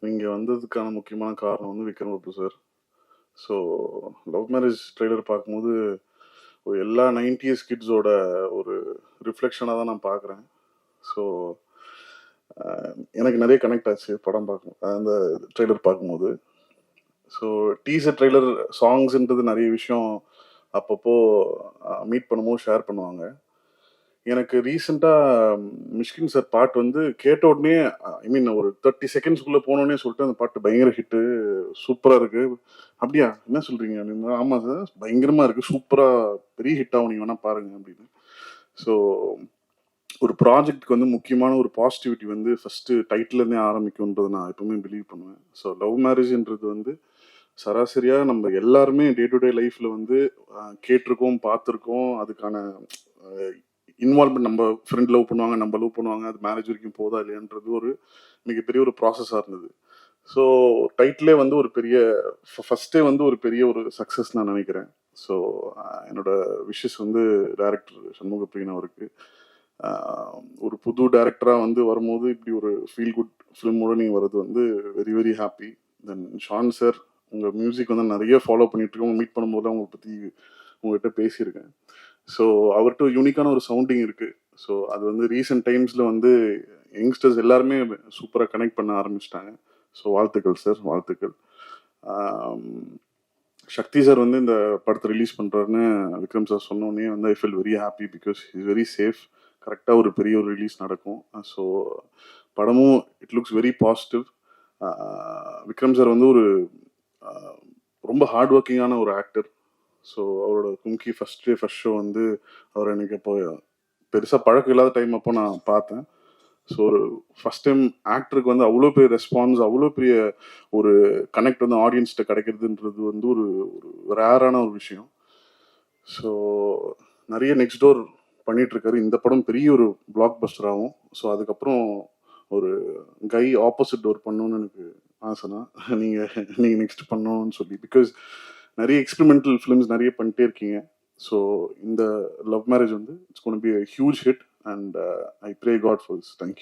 இங்கே வந்ததுக்கான முக்கியமான காரணம் வந்து Vikram Prabhu sir. So love marriage trailer பார்க்கும்போது எல்லா 90s கிட்ஸோட ஒரு ரிஃப்ளெக்ஷனாக தான் நான் பார்க்குறேன். ஸோ எனக்கு நிறைய கனெக்ட் ஆச்சு படம் பார்க்கும் அந்த ட்ரெய்லர் பார்க்கும்போது. ஸோ டீசர் ட்ரெய்லர் சாங்ஸ்ன்றது நிறைய விஷயம் அப்பப்போ மீட் பண்ணும்போது ஷேர் பண்ணுவாங்க. எனக்கு ரீசெண்டாக மிஷ்கின் சார் பாட்டு வந்து கேட்ட உடனே ஐ மீன் ஒரு 30 செகண்ட்ஸ்குள்ளே போனோடனே சொல்லிட்டு அந்த பாட்டு பயங்கர ஹிட்டு, சூப்பராக இருக்கு. அப்படியா என்ன சொல்றீங்க அப்படின்னு. ஆமாம் சார், பயங்கரமாக இருக்கு, சூப்பராக பெரிய ஹிட் ஆகும், நீங்கள் வேணா பாருங்க அப்படின்னு. ஸோ ஒரு ப்ராஜெக்ட்க்கு வந்து முக்கியமான ஒரு பாசிட்டிவிட்டி வந்து ஃபர்ஸ்ட் டைட்டிலேருந்தே ஆரம்பிக்கும்ன்றது நான் எப்பவுமே பிலீவ் பண்ணுவேன். ஸோ லவ் மேரேஜ்ன்றது வந்து சராசரியாக நம்ம எல்லாருமே டே டு டே லைஃப்பில் வந்து கேட்டிருக்கோம், பார்த்துருக்கோம். அதுக்கான இன்வால்வ்மெண்ட், நம்ம ஃப்ரெண்ட் லவ் பண்ணுவாங்க, நம்ம லவ் பண்ணுவாங்க, அது மேரேஜ் வரைக்கும் போதா இல்லையான்றது ஒரு மிகப்பெரிய ஒரு ப்ராசஸாக இருந்தது. ஸோ டைட்டிலே வந்து ஒரு பெரிய ஃபர்ஸ்டே வந்து ஒரு பெரிய ஒரு சக்ஸஸ் நான் நினைக்கிறேன். ஸோ என்னோட விஷஸ் வந்து டைரக்டர் சண்முக பிரியன் அவருக்கு. ஒரு புது டைரக்டராக வந்து வரும்போது இப்படி ஒரு ஃபீல் குட் ஃபிலிமோட நீங்கள் வர்றது வந்து வெரி வெரி ஹாப்பி. தென் ஷான் சார், உங்கள் மியூசிக் வந்து நிறைய ஃபாலோ பண்ணிட்டு இருக்கோம். மீட் பண்ணும்போது அவங்களை பற்றி உங்கள்கிட்ட பேசியிருக்கேன். ஸோ அவர்கிட்ட யூனிக்கான ஒரு சவுண்டிங் இருக்குது. ஸோ அது வந்து ரீசெண்ட் டைம்ஸில் வந்து யங்ஸ்டர்ஸ் எல்லாருமே சூப்பராக கனெக்ட் பண்ண ஆரம்பிச்சிட்டாங்க. ஸோ வாழ்த்துக்கள் சார், வாழ்த்துக்கள். சக்தி சார் வந்து இந்த படத்தை ரிலீஸ் பண்ணுறாருன்னு விக்ரம் சார் சொன்னோடனே வந்து I feel very happy because is very safe. கரெக்டாக ஒரு பெரிய ஒரு ரிலீஸ் நடக்கும். ஸோ படமும் it looks very positive. Vikram sir வந்து ஒரு ரொம்ப ஹார்ட் ஒர்க்கிங்கான ஒரு ஆக்டர். ஸோ அவரோட கும்கி ஃபர்ஸ்ட் ஷோ வந்து அவர் எனக்கு இப்போ பெருசாக பழக்கம் இல்லாத டைம் அப்போ நான் பார்த்தேன். ஸோ ஒரு ஃபர்ஸ்ட் டைம் ஆக்டருக்கு வந்து அவ்வளோ பெரிய ரெஸ்பான்ஸ், அவ்வளோ பெரிய ஒரு கனெக்ட் வந்து ஆடியன்ஸ்கிட்ட கிடைக்கிறதுன்றது வந்து ஒரு ஒரு ரேரான ஒரு விஷயம். ஸோ நிறைய நெக்ஸ்ட் டோர் பண்ணிகிட்ருக்காரு. இந்த படம் பெரிய ஒரு பிளாக் பஸ்டர் ஆகும். ஸோ அதுக்கப்புறம் ஒரு கை ஆப்போசிட் டோர் பண்ணணும்னு எனக்கு ஆசைனா நீங்கள் நெக்ஸ்ட் பண்ணணும்னு சொல்லி, பிகாஸ் நிறைய எக்ஸ்பெரிமெண்டல் ஃபிலிம்ஸ் நிறைய பண்ணிட்டே இருக்கீங்க. ஸோ இந்த லவ் மேரேஜ் வந்து it's gonna be a huge hit and I pray God for this. Thank you.